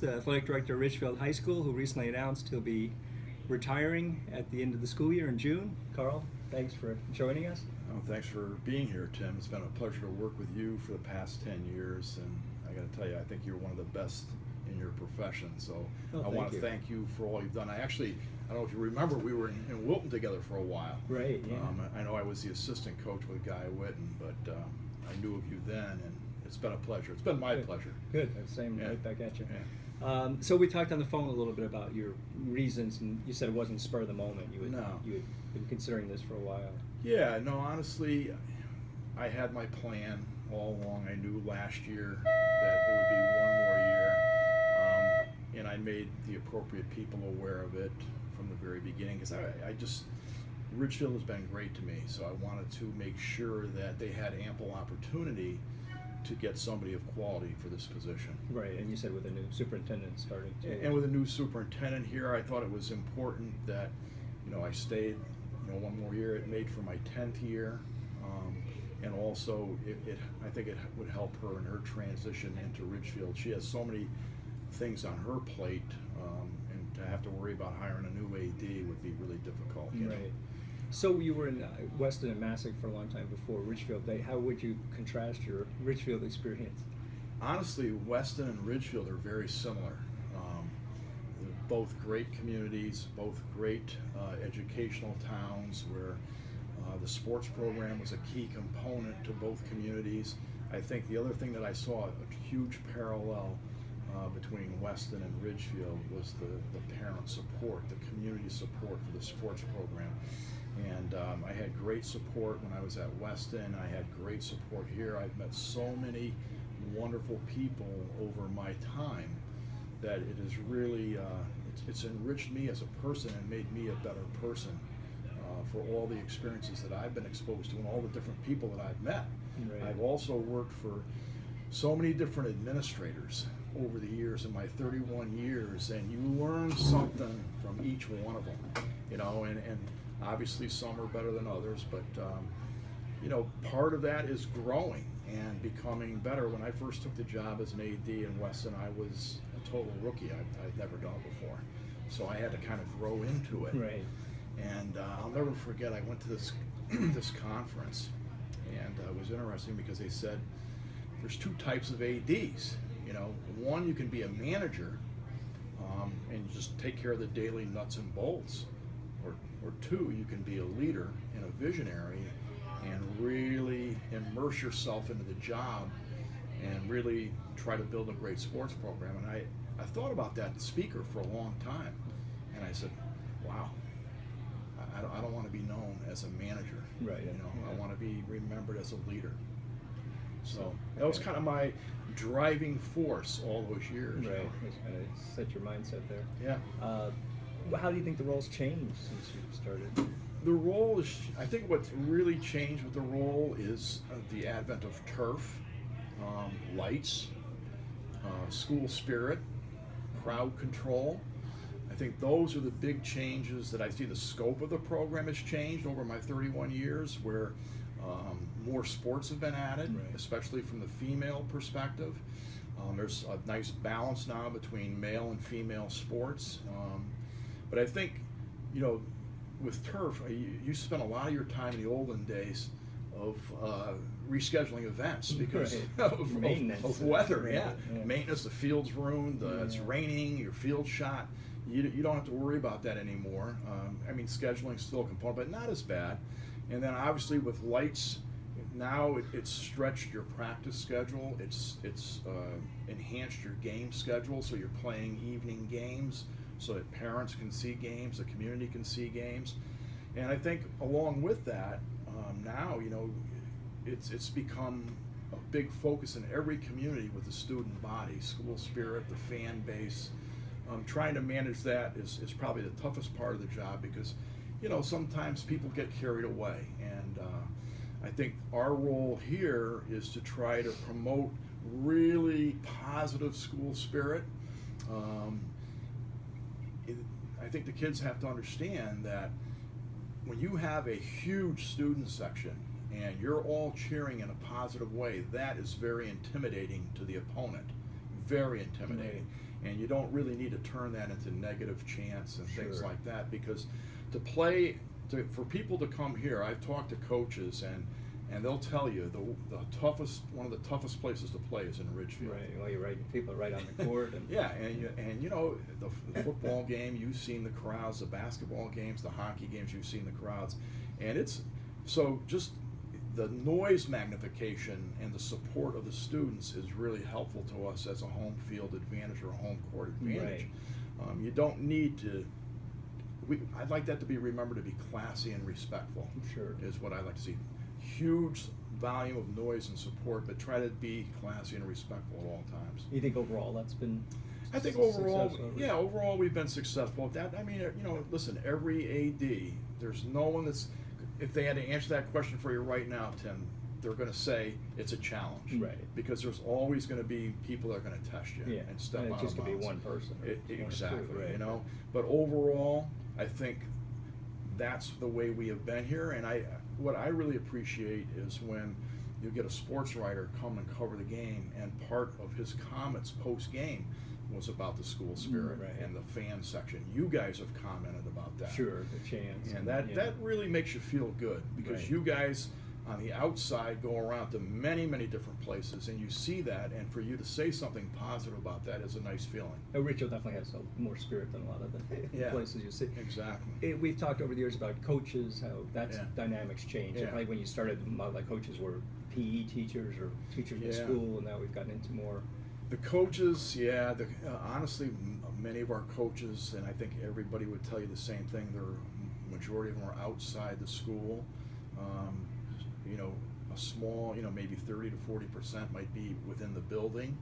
The athletic director of Ridgefield High School, who recently announced he'll be retiring at the end of the school year in June. Carl, thanks for joining us. Oh, thanks for being here, Tim. It's been a pleasure to work with you for the past 10 years, and I got to tell you, I think you're one of the best in your profession. So I want to thank you for all you've done. I don't know if you remember, we were in Wilton together for a while. Right, yeah. I know I was the assistant coach with Guy Witten, but I knew of you then, and it's been a pleasure. It's been my pleasure. Good, same right back at you. Yeah. So we talked on the phone a little bit about your reasons, and you said it wasn't spur of the moment. You had been considering this for a while. Yeah, no, honestly, I had my plan all along. I knew last year that it would be one more year, and I made the appropriate people aware of it from the very beginning, because Ridgefield has been great to me, so I wanted to make sure that they had ample opportunity to get somebody of quality for this position. Right, and you said with a new superintendent starting too. And with a new superintendent here, I thought it was important that, I stayed, one more year. It made for my 10th year, and also I think it would help her in her transition into Ridgefield. She has so many things on her plate, and to have to worry about hiring a new AD would be really difficult. Right. So you were in Weston and Massac for a long time before Ridgefield. How would you contrast your Ridgefield experience? Honestly, Weston and Ridgefield are very similar. They're both great communities, both great educational towns where the sports program was a key component to both communities. I think the other thing that I saw, a huge parallel between Weston and Ridgefield, was the parent support, the community support for the sports program. And I had great support when I was at Weston. I had great support here. I've met so many wonderful people over my time that it has really, it's enriched me as a person and made me a better person for all the experiences that I've been exposed to and all the different people that I've met. Right. I've also worked for so many different administrators over the years, in my 31 years, and you learn something from each one of them, and obviously some are better than others, but part of that is growing and becoming better. When I first took the job as an AD in Weston, I was a total rookie. I'd never done it before, so I had to kind of grow into it. Right. And I'll never forget, I went to this this conference, and it was interesting because they said there's two types of ADs. One, you can be a manager and just take care of the daily nuts and bolts, or two, you can be a leader and a visionary and really immerse yourself into the job and really try to build a great sports program. And I thought about that speaker for a long time, and I said, wow, I don't want to be known as a manager. Right. I want to be remembered as a leader. So that was kind of my driving force all those years. Right. Kind of set your mindset there. Yeah. How do you think the role's changed since you started? The role is, I think what's really changed with the role is the advent of turf, lights, school spirit, crowd control. I think those are the big changes that I see. The scope of the program has changed over my 31 years, where more sports have been added, right, especially from the female perspective. There's a nice balance now between male and female sports. But I think, with turf, you spent a lot of your time in the olden days of rescheduling events because right, of weather. Right, yeah. Yeah, maintenance. The field's ruined. It's raining. Your field's shot. You don't have to worry about that anymore. Scheduling still a component, but not as bad. And then obviously with lights, now it's stretched your practice schedule. It's enhanced your game schedule, so you're playing evening games so that parents can see games, the community can see games. And I think along with that, now, it's become a big focus in every community with the student body, school spirit, the fan base. Trying to manage that is probably the toughest part of the job, because sometimes people get carried away, and I think our role here is to try to promote really positive school spirit. I think the kids have to understand that when you have a huge student section and you're all cheering in a positive way, that is very intimidating to the opponent. Very intimidating. And you don't really need to turn that into negative chants and things Sure. like that, because for people to come here, I've talked to coaches and they'll tell you one of the toughest places to play is in Ridgefield. Right. Well, you're right. People are right on the court. And Yeah, and you know, the football game, you've seen the crowds, the basketball games, the hockey games, you've seen the crowds, and it's so just the noise magnification and the support of the students is really helpful to us as a home field advantage or a home court advantage. Right. You don't need to. I'd like that to be remembered to be classy and respectful. Sure. Is what I like to see. Huge volume of noise and support, but try to be classy and respectful at all times. You think overall that's been? I think overall, successful? yeah, overall we've been successful at that. I mean, you know, listen, every AD, there's no one that's, if they had to answer that question for you right now, Tim, they're going to say it's a challenge. Right. Because there's always going to be people that are going to test you Yeah. and step And it out just of could be bounds. one person. Or one or two, Exactly, right. you know. But overall, I think that's the way we have been here. And what I really appreciate is when you get a sports writer come and cover the game, and part of his comments post-game was about the school spirit Right. and the fan section. You guys have commented about that. Sure, the chance. And that really makes you feel good, because Right. you guys on the outside go around to many, many different places, and you see that, and for you to say something positive about that is a nice feeling. Ridgefield definitely has more spirit than a lot of the Yeah. places you see. Exactly. We've talked over the years about coaches, how that's Yeah. dynamics changed. Yeah. Probably when you started, a lot of the coaches were PE teachers or teachers in Yeah. school, and now we've gotten into more. The coaches, yeah, honestly, many of our coaches, and I think everybody would tell you the same thing, majority of them are outside the school. You know, a small, you know, maybe 30 to 40% might be within the building.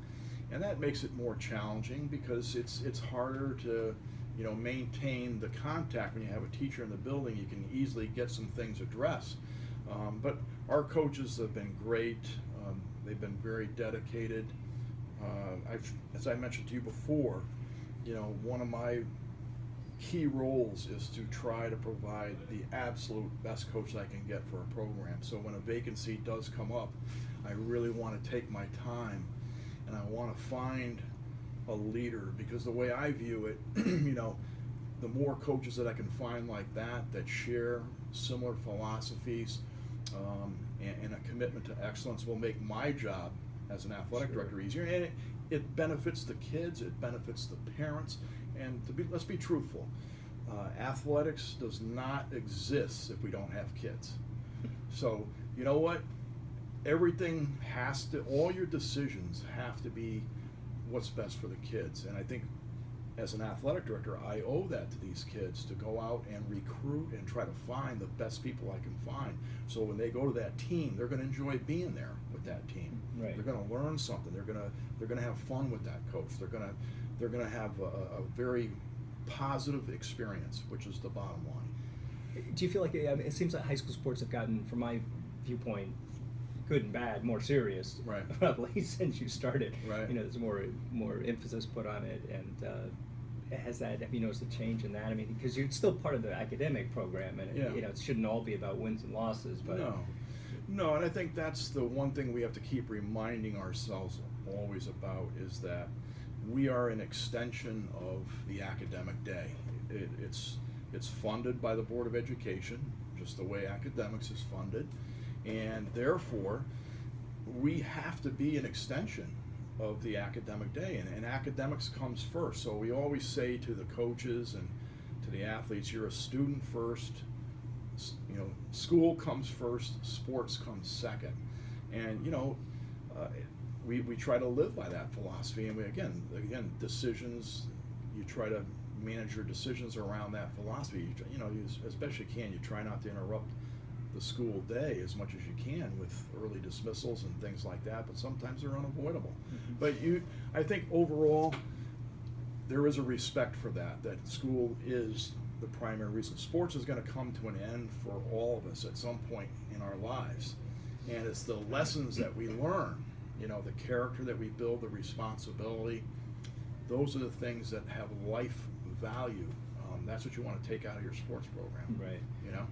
And that makes it more challenging, because it's harder to, you know, maintain the contact. When you have a teacher in the building, you can easily get some things addressed. But our coaches have been great. They've been very dedicated. As I mentioned to you before, you know, one of my key roles is to try to provide the absolute best coach I can get for a program. So when a vacancy does come up, I really want to take my time and I want to find a leader, because the way I view it, you know, the more coaches that I can find like that share similar philosophies and a commitment to excellence, will make my job as an athletic director easier. And it benefits the kids, it benefits the parents, and let's be truthful, athletics does not exist if we don't have kids. So, you know what? Everything all your decisions have to be what's best for the kids. And I think as an athletic director, I owe that to these kids, to go out and recruit and try to find the best people I can find. So when they go to that team, they're going to enjoy being there with that team. Right. They're going to learn something. They're going to have fun with that coach. They're going to have a very positive experience, which is the bottom line. Do you feel like it seems like high school sports have gotten, from my viewpoint, good and bad, more serious, Right. probably since you started. Right. You know, there's more emphasis put on it, and have you noticed a change in that? I mean, because you're still part of the academic program, and Yeah. you know, it shouldn't all be about wins and losses, but No, and I think that's the one thing we have to keep reminding ourselves always about, is that we are an extension of the academic day. It's funded by the Board of Education, just the way academics is funded, and therefore we have to be an extension of the academic day, and academics comes first. So we always say to the coaches and to the athletes, you're a student first, you know, school comes first, sports comes second. And you know, we try to live by that philosophy, and we again decisions, you try to manage your decisions around that philosophy. You know, as best you can, you try not to interrupt the school day as much as you can with early dismissals and things like that, but sometimes they're unavoidable. Mm-hmm. But I think overall there is a respect for that school is the primary reason. Sports is going to come to an end for all of us at some point in our lives, and it's the lessons that we learn, you know, the character that we build, the responsibility, those are the things that have life value. That's what you want to take out of your sports program. right. You know?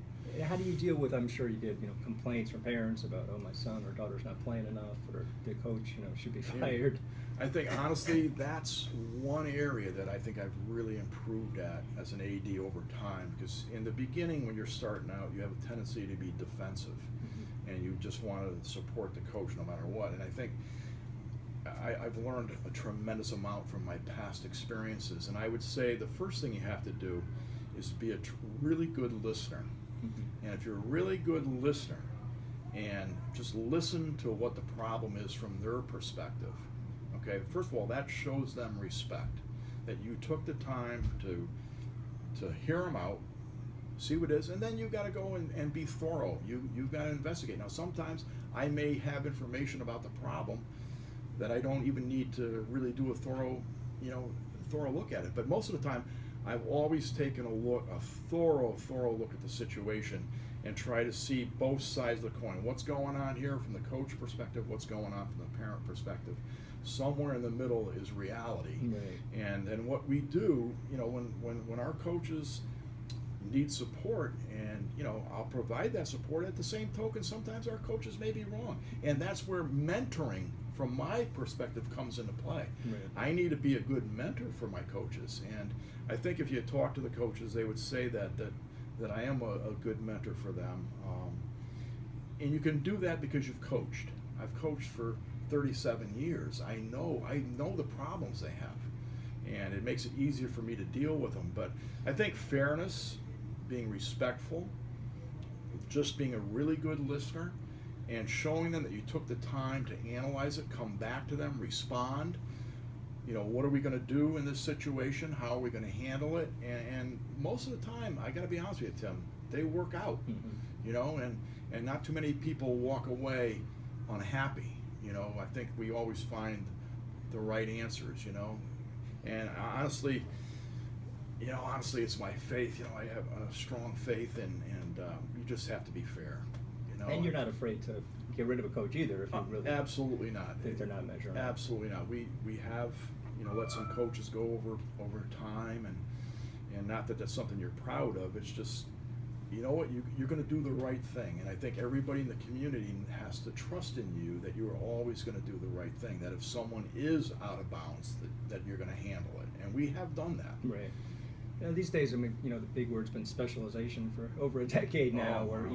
How do you deal with, I'm sure you get, you know, complaints from parents about, oh, my son or daughter's not playing enough, or the coach, you know, should be fired? I think honestly, that's one area that I think I've really improved at as an AD over time. Because in the beginning, when you're starting out, you have a tendency to be defensive, and you just want to support the coach no matter what. And I think I've learned a tremendous amount from my past experiences. And I would say the first thing you have to do is be a really good listener. And if you're a really good listener and just listen to what the problem is from their perspective, okay, first of all, that shows them respect, that you took the time to hear them out, see what it is, and then you've got to go and be thorough. You've got to investigate. Now, sometimes I may have information about the problem that I don't even need to really do a thorough look at it. But most of the time, I've always taken a thorough look at the situation and try to see both sides of the coin. What's going on here from the coach perspective? What's going on from the parent perspective? Somewhere in the middle is reality. Right. And what we do, when our coaches need support, and I'll provide that support. At the same token, sometimes our coaches may be wrong, and that's where mentoring from my perspective comes into play. Right. I need to be a good mentor for my coaches, and I think if you talk to the coaches, they would say that I am a good mentor for them. And you can do that because you've coached. I've coached for 37 years. I know the problems they have, and it makes it easier for me to deal with them. But I think fairness, being respectful, just being a really good listener, and showing them that you took the time to analyze it, come back to them, respond. What are we going to do in this situation? How are we going to handle it? And most of the time, I got to be honest with you, Tim, they work out. And not too many people walk away unhappy. I think we always find the right answers. And honestly, it's my faith. I have a strong faith, and you just have to be fair. And you're not afraid to get rid of a coach either if you really absolutely not think they're not measuring. Absolutely not. We have let some coaches go over time, and not that that's something you're proud of. It's just you're going to do the right thing, and I think everybody in the community has to trust in you that you are always going to do the right thing. That if someone is out of bounds, that you're going to handle it, and we have done that. Right. These days, the big word's been specialization for over a decade now, where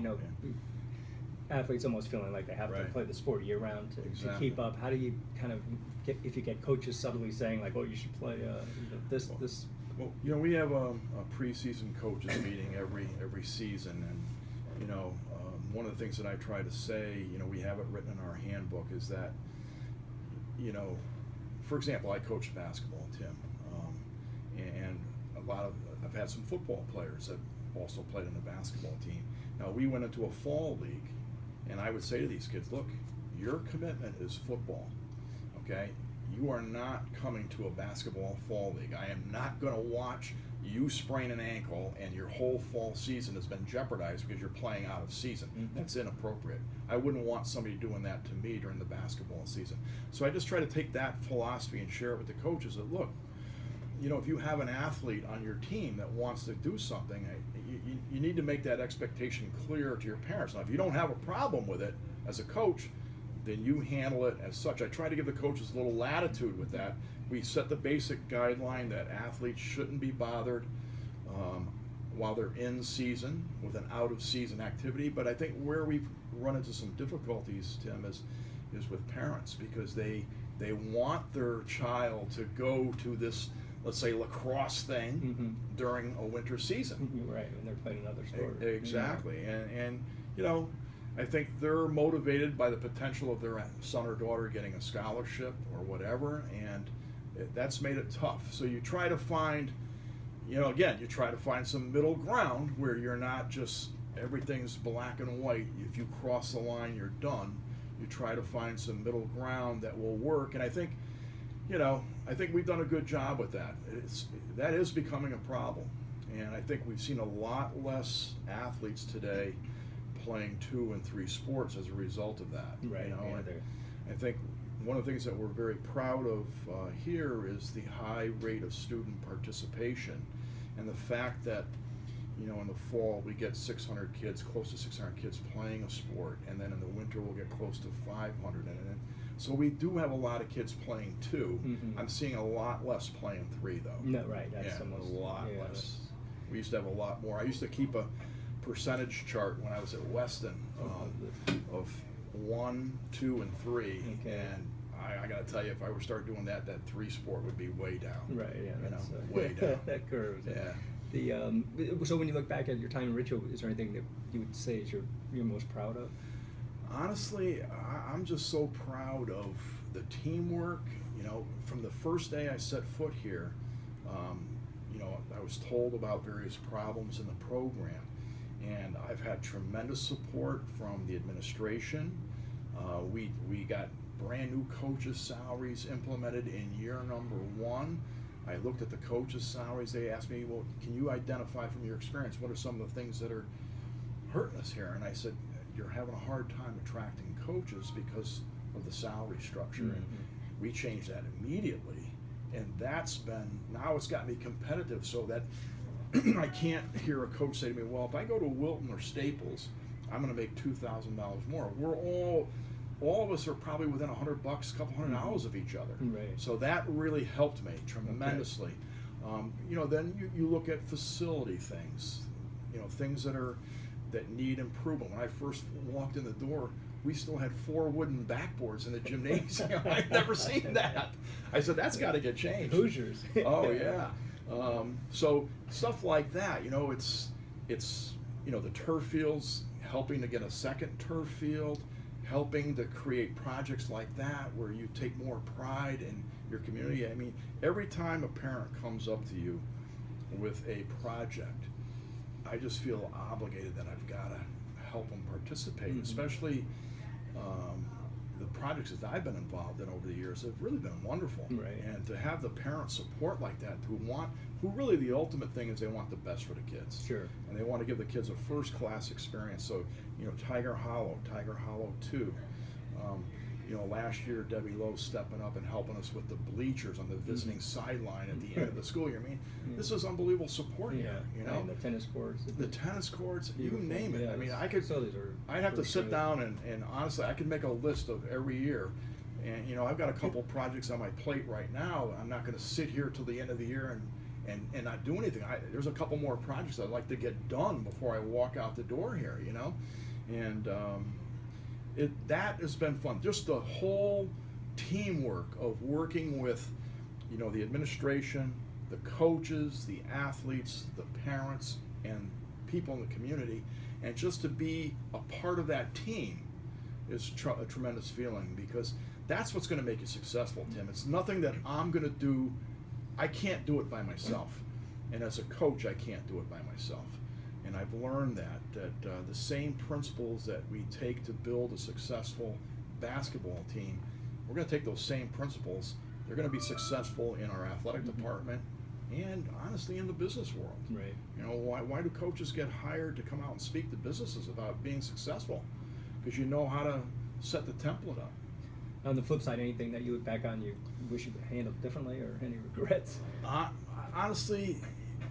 athletes almost feeling like they have to play the sport year round to keep up. How do you kind of get, if you get coaches subtly saying like, oh, you should play this? Well, we have a preseason coaches meeting every season, and one of the things that I try to say, we have it written in our handbook, is that for example, I coach basketball, Tim, and I've had some football players that also played in the basketball team. Now, we went into a fall league, and I would say to these kids, look, your commitment is football, okay? You are not coming to a basketball fall league. I am not going to watch you sprain an ankle and your whole fall season has been jeopardized because you're playing out of season. That's inappropriate. I wouldn't want somebody doing that to me during the basketball season. So I just try to take that philosophy and share it with the coaches that, look, if you have an athlete on your team that wants to do something, you need to make that expectation clear to your parents. Now, if you don't have a problem with it as a coach, then you handle it as such. I try to give the coaches a little latitude with that. We set the basic guideline that athletes shouldn't be bothered while they're in season with an out-of-season activity. But I think where we've run into some difficulties, Tim, is with parents, because they want their child to go to this, let's say, lacrosse thing during a winter season. Right, and they're playing another sport. Exactly. And I think they're motivated by the potential of their son or daughter getting a scholarship or whatever, and that's made it tough. So you try to find, some middle ground where you're not just everything's black and white. If you cross the line, you're done. You try to find some middle ground that will work, and I think we've done a good job with that. That is becoming a problem, and I think we've seen a lot less athletes today playing 2 and 3 sports as a result of that. Right. I think one of the things that we're very proud of here is the high rate of student participation, and the fact that in the fall we get 600 kids, close to 600 kids playing a sport, and then in the winter we'll get close to 500. And So we do have a lot of kids playing 2. Mm-hmm. I'm seeing a lot less playing 3 though. No, right. That's Yeah, almost a lot yeah, less. We used to have a lot more. I used to keep a percentage chart when I was at Weston of 1, 2, and 3, Okay. and I got to tell you, if I were to start doing that, that 3 sport would be way down. Right. Yeah. You know, That's, way down. that curve. Yeah. So when you look back at your time in Ridgefield, is there anything that you would say is you're most proud of? Honestly, I'm just so proud of the teamwork. You know, from the first day I set foot here, you know, I was told about various problems in the program, and I've had tremendous support from the administration. We got brand new coaches' salaries implemented in year number 1. I looked at the coaches' salaries. They asked me, well, can you identify from your experience what are some of the things that are hurting us here? And I said, you're having a hard time attracting coaches because of the salary structure. Mm-hmm. And we changed that immediately. And that's been, now it's got me competitive so that I can't hear a coach say to me, well, if I go to Wilton or Staples, I'm going to make $2,000 more. We're all of us are probably within $100, a couple $100 of each other. Right. So that really helped me tremendously. Okay. You know, then you look at facility things, you know, things that need improvement. When I first walked in the door, we still had 4 wooden backboards in the gymnasium. I'd never seen that. I said, that's got to get changed. Hoosiers. Oh yeah. So stuff like that, you know, it's you know, the turf fields, helping to get a second turf field, helping to create projects like that where you take more pride in your community. I mean, every time a parent comes up to you with a project, I just feel obligated that I've got to help them participate, Mm-hmm. especially the projects that I've been involved in over the years have really been wonderful. Right. And to have the parent support like that, who really the ultimate thing is they want the best for the kids. Sure. And they want to give the kids a first-class experience. So, you know, Tiger Hollow 2. You know, last year Debbie Lowe stepping up and helping us with the bleachers on the visiting sideline at the end of the school year. I mean, this is unbelievable support here. You know, and the tennis courts. the tennis courts, Beautiful. you name it. Yeah, I mean, I'd have to sit down and honestly, I could make a list of every year. And you know, I've got a couple projects on my plate right now. I'm not going to sit here till the end of the year and not do anything. There's a couple more projects I'd like to get done before I walk out the door here. You know, and that has been fun. Just the whole teamwork of working with, you know, the administration, the coaches, the athletes, the parents, and people in the community, and just to be a part of that team is a tremendous feeling, because that's what's going to make you successful, Tim. It's nothing that I'm going to do. I can't do it by myself, and as a coach, I can't do it by myself. And I've learned that the same principles that we take to build a successful basketball team, we're going to take those same principles. They're going to be successful in our athletic department and honestly in the business world. Right. You know, why do coaches get hired to come out and speak to businesses about being successful? Because you know how to set the template up. On the flip side, anything that you look back on you wish you could handle differently, or any regrets? Honestly,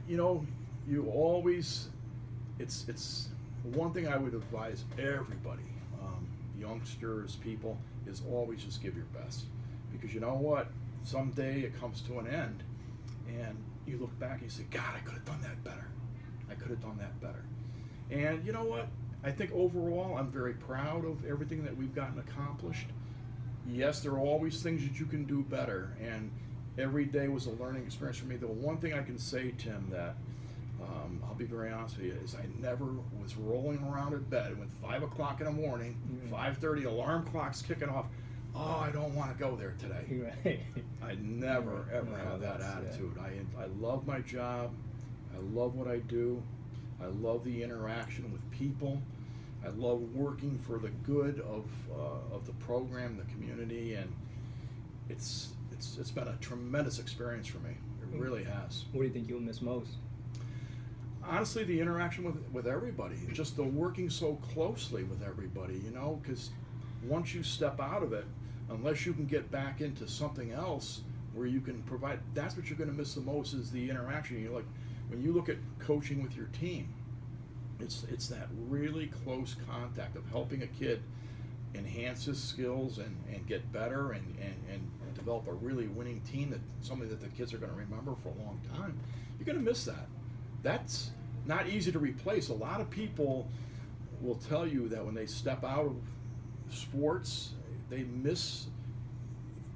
you know, you always, it's one thing I would advise everybody, youngsters, people, is always just give your best. Because you know what? Someday it comes to an end, and you look back and you say, God, I could have done that better. I could have done that better. And you know what? I think overall I'm very proud of everything that we've gotten accomplished. Yes, there are always things that you can do better, and every day was a learning experience for me. The one thing I can say, Tim, that I'll be very honest with you, is I never was rolling around in bed when 5 o'clock in the morning, 5:30, alarm clock's kicking off. Oh, I don't want to go there today. Right. I never, ever had that attitude. I love my job. I love what I do. I love the interaction with people. I love working for the good of the program, the community, and it's been a tremendous experience for me. It really has. What do you think you'll miss most? Honestly, the interaction with everybody, just the working so closely with everybody, you know, because once you step out of it, unless you can get back into something else where you can provide, that's what you're going to miss the most, is the interaction. You're like, when you look at coaching with your team, it's that really close contact of helping a kid enhance his skills and get better and develop a really winning team, that something that the kids are going to remember for a long time, you're going to miss that. That's not easy to replace. A lot of people will tell you that when they step out of sports, they miss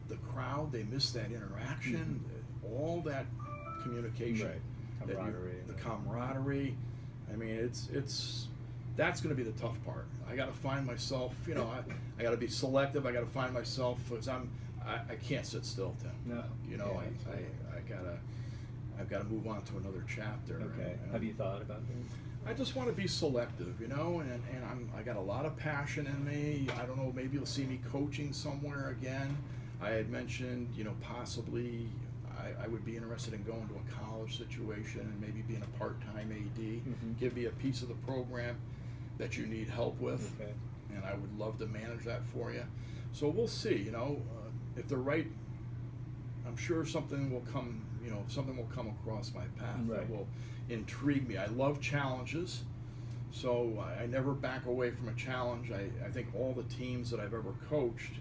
the crowd, they miss that interaction, all that communication, Right. the camaraderie. I mean, it's that's going to be the tough part. I got to find myself, you know, I got to be selective. I got to find myself, because I can't sit still, Tim. No. You know, Yeah, I've got to move on to another chapter. Okay. And Have you thought about that? I just want to be selective, you know, and I got a lot of passion in me. I don't know, maybe you'll see me coaching somewhere again. I had mentioned, you know, possibly I would be interested in going to a college situation and maybe being a part-time AD, give me a piece of the program that you need help with, Okay. and I would love to manage that for you. So we'll see, you know, if the right, I'm sure something will come, you know, something will come across my path that Right. will intrigue me. I love challenges, so I never back away from a challenge. I think all the teams that I've ever coached,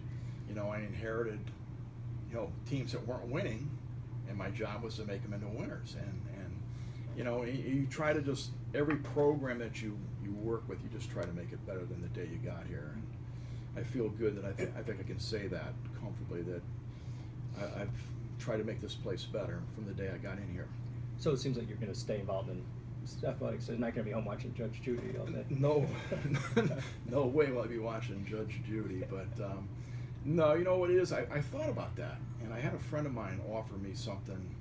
you know, I inherited, you know, teams that weren't winning, and my job was to make them into winners. And you know, you try to just, every program that you work with, you just try to make it better than the day you got here. And I feel good that I think I can say that comfortably, that I've tried to make this place better from the day I got in here. So it seems like you're going to stay involved in athletics. So you're not going to be home watching Judge Judy all day. No, no way will I be watching Judge Judy. But no, you know what it is? I thought about that, and I had a friend of mine offer me something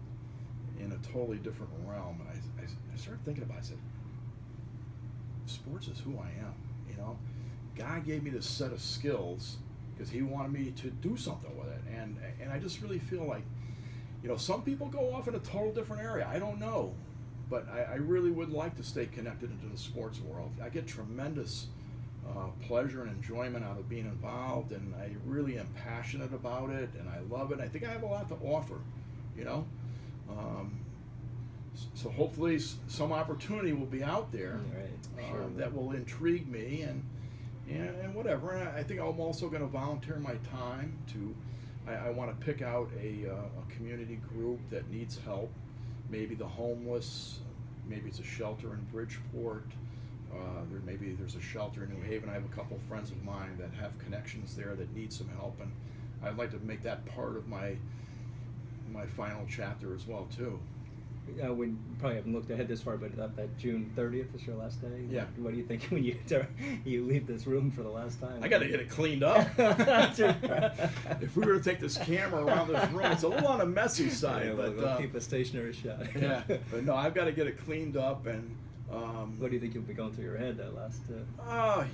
in a totally different realm, and I started thinking about it. I said, sports is who I am, you know? God gave me this set of skills because he wanted me to do something with it, and I just really feel like, you know, some people go off in a total different area. I don't know, but I really would like to stay connected into the sports world. I get tremendous pleasure and enjoyment out of being involved, and I really am passionate about it, and I love it. I think I have a lot to offer, you know? So hopefully some opportunity will be out there Sure. that will intrigue me and whatever. And I think I'm also going to volunteer my time to, I want to pick out a community group that needs help, maybe the homeless, maybe it's a shelter in Bridgeport, maybe there's a shelter in New Haven. I have a couple friends of mine that have connections there that need some help, and I'd like to make that part of my final chapter as well too. We probably haven't looked ahead this far, but that June 30th is your last day. Yeah. What do you think when you leave this room for the last time? I got to get it cleaned up. If we were to take this camera around this room, it's a little on the messy side. Yeah, but we'll keep a stationary shot. Yeah, but no, I've got to get it cleaned up. And what do you think you'll be going through your head that last?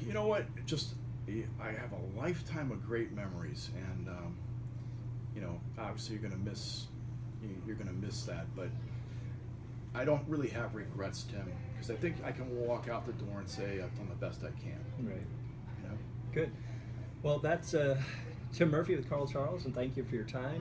You know what? Just I have a lifetime of great memories, and you know, obviously you're gonna miss that, but I don't really have regrets, Tim, because I think I can walk out the door and say I've done the best I can. Right. You know. Good. Well, that's Tim Murphy with Carl Charles, and thank you for your time.